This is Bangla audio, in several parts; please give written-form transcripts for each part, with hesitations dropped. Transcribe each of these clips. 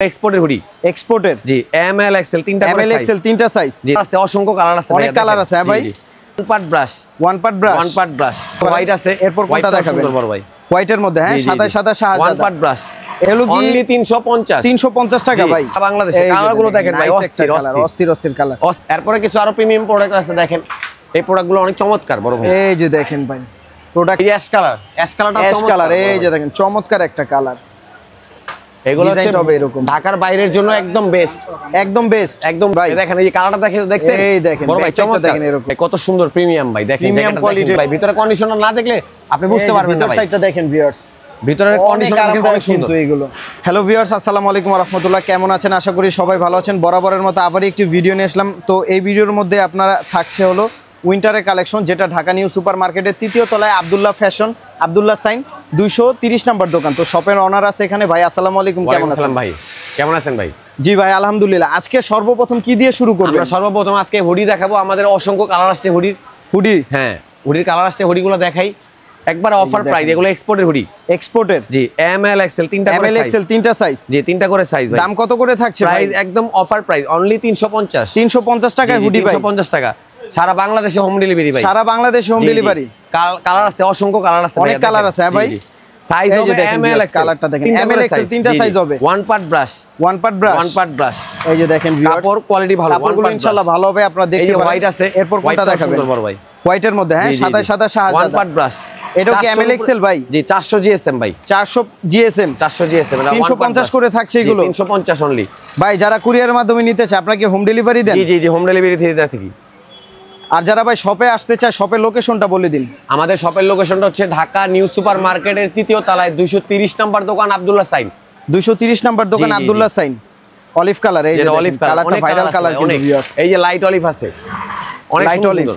এক্সপোর্টের হুডি এক্সপোর্টের জি এম এল এক্সেল তিনটা সাইজ জি আছে অসংখ্য কালার আছে অনেক কালার আছে ভাই ওয়ান পার্ট ব্রাশ হোয়াইট আছে এরপর কোনটা দেখাবেন সুন্দর বড় ভাই হোয়াইটের মধ্যে হ্যাঁ সাদা শাহজাদা ওয়ান পার্ট ব্রাশ এলো কি অনলি 350 টাকা ভাই বাংলাদেশে কালারগুলো দেখেন ভাই অস্থির কালার এরপরে কিছু আরো প্রিমিয়াম প্রোডাক্ট আছে দেখেন এই প্রোডাক্টগুলো অনেক চমৎকার বড় ভাই এই যে দেখেন ভাই প্রোডাক্ট অ্যাশ কালারটা কালার এই যে দেখেন চমৎকার একটা কালার এগুলো হচ্ছে এরকম ঢাকার বাইরের জন্য একদম বেস্ট একদম ভাই দেখেন এই কালারটা দেখছেন এই দেখেন বড় ভাই চমৎকার দেখেন এরকম কত সুন্দর প্রিমিয়াম ভাই দেখেন প্রিমিয়াম কোয়ালিটি ভাই ভিতরে কন্ডিশনার না দেখলে আপনি বুঝতে পারবেন না ভাই সাইডটা দেখেন ভিউয়ার্স ভিতরের কন্ডিশনার কিন্তু অনেক সুন্দর এগুলো হ্যালো ভিউয়ার্স আসসালামু আলাইকুম ওয়া রাহমাতুল্লাহ কেমন আছেন আশা করি সবাই ভালো আছেন বরাবরের মতো আবার একটি ভিডিও নিয়ে আসলাম তো এই ভিডিওর মধ্যে আপনারা থাকছে হলো উইন্টারের কালেকশন যেটা ঢাকা নিউ সুপার মার্কেটের তৃতীয় তলায় আব্দুল্লাহ ফ্যাশন আব্দুল্লাহ সাইন 230 নম্বর দোকান তো শপের ওনার আছে এখানে ভাই আসসালামু আলাইকুম কেমন আছেন ভাই কেমন আছেন ভাই জি ভাই আলহামদুলিল্লাহ আজকে সর্বপ্রথম কি দিয়ে শুরু করব আমরা সর্বপ্রথম আজকে হুডি দেখাবো আমাদের অসংখ্য কালার আসছে হুডি হ্যাঁ হুডির কালার আসছে হুডিগুলো দেখাই একবার অফার প্রাইস এগুলো এক্সপোর্টের হুডি এক্সপোর্টের জি এম এল এক্সেল তিনটা সাইজ জি তিনটা করে সাইজ ভাই দাম কত করে থাকছে ভাই প্রাইস একদম অফার প্রাইস অনলি 350 টাকায় হুডি ভাই 350 টাকা সারা বাংলাদেশে হোম ডেলিভারি ভাই সারা বাংলাদেশে হোম ডেলিভারি কালার আছে অসংখ্য কালার আছে অনেক কালার আছে হ্যাঁ ভাই সাইজ হবে এম এল কালারটা দেখেন এম এল এক্সেল তিনটা সাইজ হবে ওয়ান পার্ট ব্রাশ এই যে দেখেন ভিউয়ার্স কাপড় কোয়ালিটি ভালো কাপড়গুলো ইনশাআল্লাহ ভালো হবে আপনারা দেখতে পারেন হোয়াইট আছে এরপর কোনটা দেখাবেন বড় ভাই হোয়াইটের মধ্যে হ্যাঁ সাদা শাহজাদা ওয়ান পার্ট ব্রাশ এটা কি এম এল এক্সেল ভাই জি 400 জিএসএম ভাই 400 জিএসএম 350 করে থাকছে এগুলো 350 অনলি ভাই যারা কুরিয়ারের মাধ্যমে নিতে চায় আপনারা কি হোম ডেলিভারি দেন জি হোম ডেলিভারি দিয়ে থাকি আর যারা ভাই শপে আসতে চায় শপের লোকেশনটা বলে দিন আমাদের শপের লোকেশনটা হচ্ছে ঢাকা নিউ সুপার মার্কেটের তৃতীয় তলায় 230 নম্বর দোকান আব্দুল্লাহ সাইন 230 নম্বর দোকান আব্দুল্লাহ সাইন অলিভ কালার এই যে অলিভ কালারটা ভাইরাল কালার কিন্তু ভিউয়ার্স এই যে লাইট অলিভ আছে অনেক লাইট অলিভ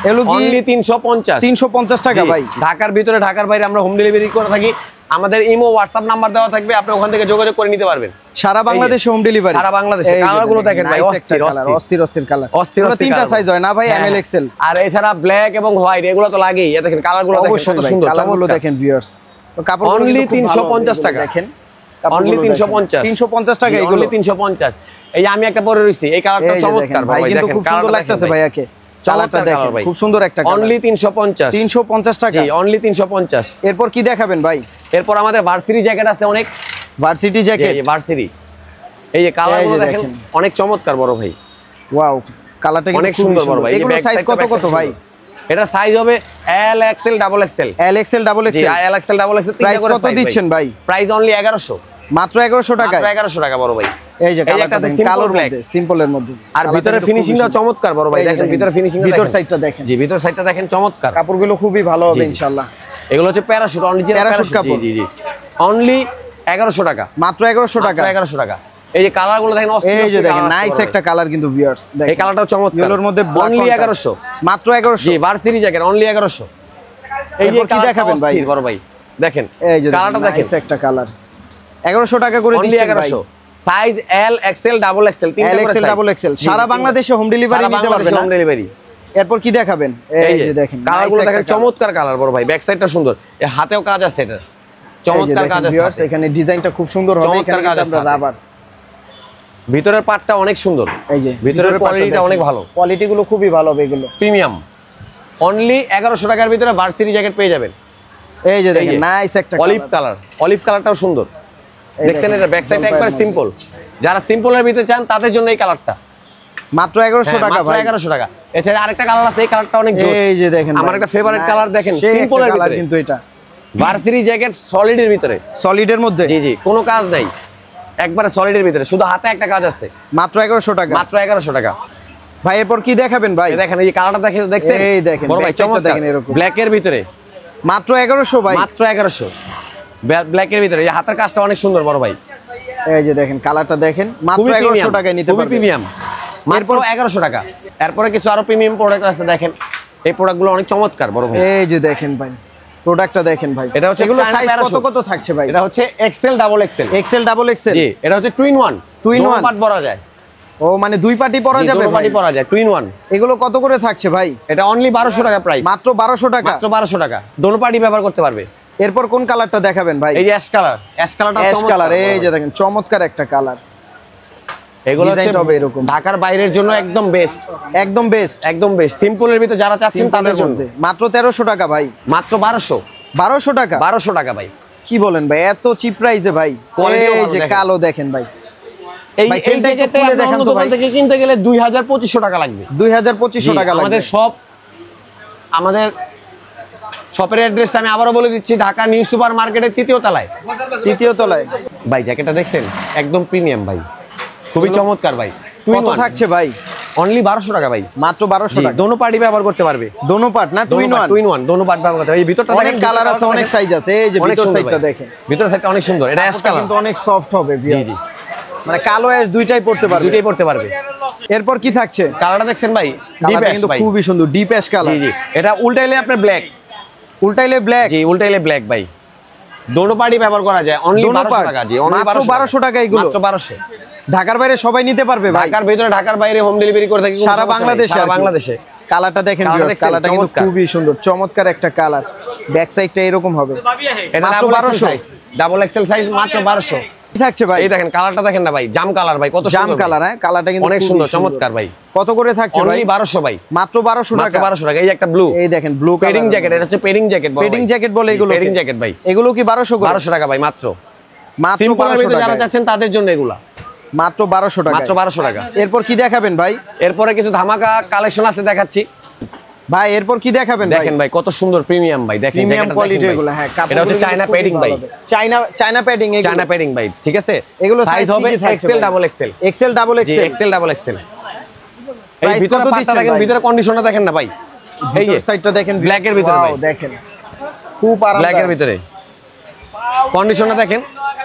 এলো কি অনলি 350 টাকা ভাই ঢাকার ভিতরে ঢাকার বাইরে আমরা হোম ডেলিভারি করে থাকি আমাদের ইমো হোয়াটসঅ্যাপ নাম্বার দেওয়া থাকবে আপনি ওখান থেকে যোগাযোগ করে নিতে পারবেন সারা বাংলাদেশে হোম ডেলিভারি সারা বাংলাদেশে কালারগুলো দেখেন ভাই অস্থির কালার তিনটা সাইজ হয় না ভাই এম এল এক্সেল আর এছাড়া ব্ল্যাক এবং হোয়াইট এগুলো তো লাগেই দেখেন কালারগুলো অবশ্যই সুন্দর কালারগুলো দেখেন ভিউয়ার্স তো কাপড় অনলি 350 টাকা দেখেন অনলি 350 টাকা এগুলো 350 এই আমি একটা পরে রইছি এই কালারটা চমৎকার ভাই কিন্তু খুব সুন্দর লাগতেছে ভাইয়াকে কালারটা দেখেন খুব সুন্দর একটা কালার অনলি 350 টাকা জি অনলি 350 এরপর কি দেখাবেন ভাই এরপর আমাদের ভার্সিটি জ্যাকেট আছে অনেক ভার্সিটি জ্যাকেট ভার্সিটি এই যে কালারগুলো দেখেন অনেক চমৎকার বড় ভাই ওয়াও কালারটা অনেক সুন্দর বড় ভাই এগুলো সাইজ কত ভাই এটা সাইজ হবে এল এক্সএল ডাবল এক্সএল এল এক্সএল ডাবল এক্সএল প্রাইস কত দিচ্ছেন ভাই প্রাইস অনলি 1100 মাত্র 1100 টাকা 1100 টাকা বড় ভাই এই যে কালারটা কালোর মধ্যে সিম্পলের মধ্যে আর ভিতরে ফিনিশিংটা চমৎকার বড় ভাই দেখেন ভিতরে ফিনিশিংটা ভিতর সাইডটা দেখেন জি ভিতর সাইডটা দেখেন চমৎকার কাপড়গুলো খুবই ভালো হবে ইনশাআল্লাহ এগুলো হচ্ছে প্যারাশুট অরিজিনাল প্যারাশুট কাপড় জি অনলি 1100 টাকা মাত্র 1100 টাকা 1100 টাকা এই যে কালারগুলো দেখেন এই যে দেখেন নাইস একটা কালার কিন্তু ভিউয়ার্স দেখেন এই কালারটাও চমৎকার ইয়েলোর মধ্যে অনলি 1100 মাত্র 1100 জি ভার্সিটি জ্যাকেট অনলি 1100 এই যে কি দেখাবেন ভাই বড় ভাই দেখেন এই যে কালারটা দেখেন নাইস একটা কালার 1100 টাকা করে দিচ্ছেন ভাই size L XL double XL double XL সারা বাংলাদেশে হোম ডেলিভারি নিতে পারবেন হোম ডেলিভারি এরপর কি দেখাবেন এই যে দেখেন কালারগুলো দেখেন চমৎকার কালার বড় ভাই ব্যাক সাইডটা সুন্দর এই হাতেও কাজ আছে এটা চমৎকার কাজ আছে ভিউয়ার্স এখানে ডিজাইনটা খুব সুন্দর হবে এখানে আমরা রাবার ভিতরের পার্টটা অনেক সুন্দর এই যে ভিতরের কোয়ালিটিটা অনেক ভালো কোয়ালিটি গুলো খুবই ভালো হবে এগুলো প্রিমিয়াম অনলি 1100 টাকার ভিতরে ভার্সিটি জ্যাকেট পেয়ে যাবেন এই যে দেখেন নাইস একটা অলিভ কালারটাও সুন্দর দেখছেন এটা ব্যাক সাইডটা একবার সিম্পল যারা সিম্পলের ভিতরে চান তাদের জন্য এই কালারটা মাত্র 1100 টাকা ভাই 1100 টাকা এছাড়া আরেকটা কালার আছে এই কালারটা অনেক জোস এই যে দেখেন আমার একটা ফেভারিট কালার দেখেন সিম্পলের ভিতরে কিন্তু এটা ভার্সিটি জ্যাকেট সলিডের ভিতরে সলিডের মধ্যে জি কোনো কাজ নাই একবারে সলিডের ভিতরে শুধু হাতে একটা কাজ আছে মাত্র 1100 টাকা মাত্র 1100 টাকা ভাই এরপর কি দেখাবেন ভাই দেখেন এই কালারটা দেখছেন এই দেখেন বড় ভাই চমৎকার দেখেন এরকম ব্ল্যাকের ভিতরে মাত্র 1100 ভাই মাত্র 1100 ব্ল্যাকের ভিতরে এই হাতের কাজটা অনেক সুন্দর বড় ভাই এই যে দেখেন কালারটা দেখেন মাত্র 1100 টাকায় নিতে পারবেন প্রিমিয়াম মাত্র 1100 টাকা এরপরে কিছু আরো প্রিমিয়াম প্রোডাক্ট আছে দেখেন এই প্রোডাক্টগুলো অনেক চমৎকার বড় ভাই এই যে দেখেন ভাই প্রোডাক্টটা দেখেন ভাই এটা হচ্ছে এগুলো সাইজ কত থাকছে ভাই এটা হচ্ছে এক্সএল ডাবল এক্সএল জি এটা হচ্ছে টুইন ওয়ান পার্ট পরা যায় ও মানে দুই পার্টি পরা যাবে দুই পার্টি পরা যায় টুইন ওয়ান এগুলো কত করে থাকছে ভাই এটা অনলি 1200 টাকা প্রাইস মাত্র 1200 টাকা মাত্র 1200 টাকা দুটো পার্টি ব্যবহার করতে পারবে এরপর কোন কালারটা দেখাবেন ভাই এই যে অ্যাশ কালারটা অ্যাশ কালার এই যে দেখেন চমৎকার একটা কালার এগুলো হচ্ছে ডিজাইনটা হবে এরকম। ঢাকার বাইরের জন্য একদম বেস্ট, একদম বেস্ট, একদম বেস্ট। সিম্পলের ভিতরে যারা চাচ্ছেন তাদের জন্য মাত্র 1300 টাকা ভাই, মাত্র 1200 টাকা, 1200 টাকা ভাই। কি বলেন ভাই, এত চিপ প্রাইসে ভাই। কোয়ালিটিও এই ভালো যে দেখেন। কালো দেখেন ভাই, এই ভাই, এই এইটা একটু জায়গাতে খুলে আপনি দেখান অন্য তো দোকান ভাই। থেকে কিনতে গেলে 2000-2500 টাকা লাগবে। 2200 টাকা লাগবে। আমাদের সব, আমাদের শপের অ্যাড্রেসটা আমি আবারও বলে দিচ্ছি, ঢাকা নিউ সুপার মার্কেটের তৃতীয় তলায়। তৃতীয় তলায়। ভাই জ্যাকেটটা দেখছেন, একদম প্রিমিয়াম ভাই, খুবই চমৎকার ভাই। কত থাকছে ভাই? অনলি 1200 টাকা ভাই, মাত্র 1200 টাকা। দোনো পার্টি ব্যবহার করতে পারবে, দোনো পার্ট না, টু ইন ওয়ান, দোনো পার্ট ব্যবহার করতে পারবে। এই ভিতরটা অনেক দেখেন, কালার আছে, অনেক সাইজ আছে। এই যে অনেক ভিতর সুন্দর সাইডটা ভাই। দেখেন, ভিতর সাইডটা অনেক সুন্দর, এটা অ্যাশ কালার কিন্তু অনেক সফট হবে জি ভিউয়ার্স। জি, মানে কালো অ্যাশ দুইটাই পড়তে পারবে, দুটোই পড়তে পারবে। এরপর কি থাকছে? কালারটা দেখছেন ভাই, ডিপ কালারটা অ্যাশ কিন্তু ভাই, খুবই সুন্দর, ডিপ অ্যাশ কালার। জি জি। এটা উল্টাইলে আপনার ব্ল্যাক, উল্টাইলে ব্ল্যাক, জি উল্টাইলে ব্ল্যাক ভাই। দোনো পার্টি ব্যবহার করা যায়, অনলি দোনো 1200 part? টাকা। জি অনলি মাত্র 1200 টাকা এগুলো? মাত্র 1200। ঢাকার বাইরে সবাই নিতে পারবে ভাই? ঢাকার ভিতরে, ঢাকার বাইরে হোম ডেলিভারি করে থাকি, সারা বাংলাদেশে, সারা বাংলাদেশে। কালারটা দেখেন কালারটা ভিউয়ার্স, দেখছেন, কালারটা কিন্তু চমৎকার। খুবই সুন্দর, চমৎকার একটা কালার। ব্যাক সাইডটা এরকম হবে, এটা মাত্র double 1200 size, double XL size, মাত্র 1200। কি থাকছে ভাই? এই দেখেন কালারটা দেখেন না ভাই, জাম কালার ভাই, কত জাম সুন্দর কালার। হ্যাঁ, কালারটা কিন্তু অনেক খুবই সুন্দর, চমৎকার ভাই। কত করে থাকছে ভাই? অনলি 1200 ভাই, মাত্র 1200 মাত্র টাকা। 1200 টাকা। এই যে একটা ব্লু, এই দেখেন ব্লু পেডিং জ্যাকেট, এটা হচ্ছে পেডিং জ্যাকেট, পেডিং জ্যাকেট বলে এগুলো, পেডিং জ্যাকেট ভাই। এগুলো কি 1200 করে? 1200 টাকা ভাই, মাত্র। মাত্র সিম্পলের 1200 ভিতরে যারা টাকা, চাচ্ছেন তাদের জন্য এগুলা মাত্র 1200 টাকা, মাত্র 1200 টাকা। এরপর কি দেখাবেন ভাই? এরপরে কিছু ধামাকা কালেকশন আছে, দেখাচ্ছি ভাই এরপর কি দেখাবেন ভাই? দেখেন ভাই, কত সুন্দর প্রিমিয়াম ভাই, দেখেন প্রিমিয়াম জ্যাকেটটা কোয়ালিটি দেখেন ভাই। এগুলো। হ্যাঁ, এটা হচ্ছে চায়না পেডিং ভাই, চায়না পেডিং, এগুলো চায়না পেডিং ভাই, ঠিক আছে। এগুলো সাইজ হবে XL, double XL, XL double জি এক্সেল, এক্সেল ডাবল এক্সেল। এই Price ভিতরে কত পাটটা দিচ্ছেন দেখেন, ভাই? ভিতরে কন্ডিশনটা দেখেন না ভাই, এই যে সাইডটা দেখেন, black এর ভিতরে ভাই। Wow, দেখেন খুব আরামদায়ক। ব্ল্যাক এর ভিতরে কন্ডিশনটা দেখেন।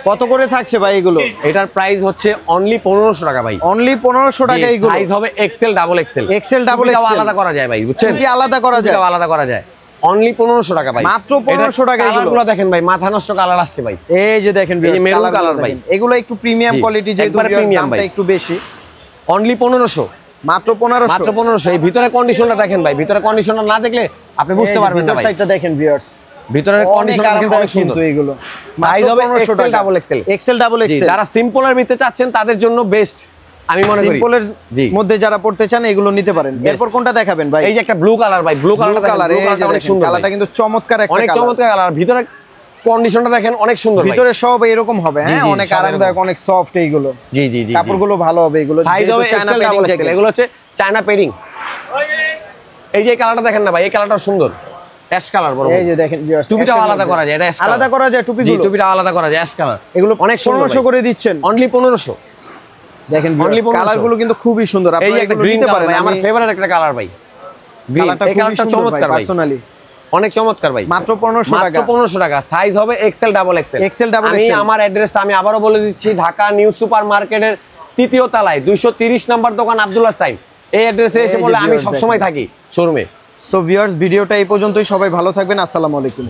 কত করে থাকছে ভাই এগুলো? এটার প্রাইস হচ্ছে অনলি 1500 টাকা ভাই, অনলি 1500 টাকা এগুলো। সাইজ হবে XL double XL, XL double টুপিটাও এক্সেল আলাদা করা যায় ভাই, বুঝছেন, টুপি আলাদা করা যায়, টুপিটাও আলাদা করা যায়। অনলি 1500 টাকা ভাই, মাত্র 1500 টাকা এগুলো। কালারগুলো দেখেন ভাই, মাথা নষ্ট কালার আসছে ভাই। এই যে দেখেন এই যে viewers, মেরুন কালারগুলো কালার ভাই। দেখেন। এগুলো একটু প্রিমিয়াম জি, কোয়ালিটি, যেহেতু একবারে viewers প্রিমিয়াম দামটা ভাই। একটু বেশি। অনলি 1500, মাত্র 1500, মাত্র 1500। এই ভিতরে কন্ডিশনটা দেখেন ভাই, ভিতরে কন্ডিশনটা না দেখলে আপনি বুঝতে পারবেন না ভাই। সাইডটা দেখেন ভিউয়ার্স, ভিতরের কন্ডিশনটা দেখেন, অনেক সুন্দর। কিন্তু এগুলো সাইজ হবে XL double XL, XL double জি, এক্সেল। যারা সিম্পলের ভিতরে চাচ্ছেন তাদের জন্য বেস্ট আমি মনে করি। সিম্পলের জি, মধ্যে যারা পড়তে চান এগুলো নিতে পারেন। এরপর কোনটা দেখাবেন ভাই? এই যে একটা ব্লু কালার ভাই, ব্লু কালারটা দেখেন, কালার, ব্লু এই যে কালারটা অনেক দেখেন, সুন্দর, কালারটা কিন্তু চমৎকার একটা অনেক কালার। চমৎকার কালার। ভিতরে কন্ডিশনটা দেখেন, অনেক সুন্দর ভাই। ভিতরে সব এরকম হবে, জি, হ্যাঁ, জি, অনেক সব আরামদায়ক, অনেক সফট এইগুলো। জি জি জি, কাপড়গুলো ভালো হবে এগুলো। সাইজ হবে China XL padding double XL, jacket. এগুলো হচ্ছে চায়না পেডিং। এই যে কালারটা দেখেন না ভাই, এই কালারটা সুন্দর, অ্যাশ কালার বড়। এই যে দেখেন viewers, টুপিটাও অ্যাশের আলাদা মধ্যে। করা যায়, এটা অ্যাশ আলাদা করা যায় জি, টুপিগুলো, টুপিটা আলাদা করা যায়, অ্যাশ কালার। এগুলো অনেক সুন্দর 1500 করে দিচ্ছেন। অনলি 1500। দেখেন Only 1500 কালারগুলো কিন্তু খুবই সুন্দর, এই আপনারা যে একটা এগুলো গ্রিন নিতে কালার পারেন। ভাই, আমার ফেভারিট একটা কালার ভাই, গ্রিন। কালারটা এই খুবই কালারটা সুন্দর ভাই, চমৎকার ভাই, পার্সোনালি অনেক চমৎকার ভাই। মাত্র 1500 টাকা, মাত্র 1500 টাকা। সাইজ হবে XL double XL, XL double আমি এক্সেল। আমার অ্যাড্রেসটা আমি আবারও বলে দিচ্ছি, ঢাকা নিউ সুপার মার্কেটের তৃতীয় তলায় 230 নম্বর দোকান, আব্দুল্লাহ সাইন। এই অ্যাড্রেসে এসে এই যে বলে আমি viewers সবসময় থাকি শোরুমে। সো ভিউয়ার্স, ভিডিওটা এই পর্যন্তই। সবাই ভালো থাকবেন, আসসালামু আলাইকুম।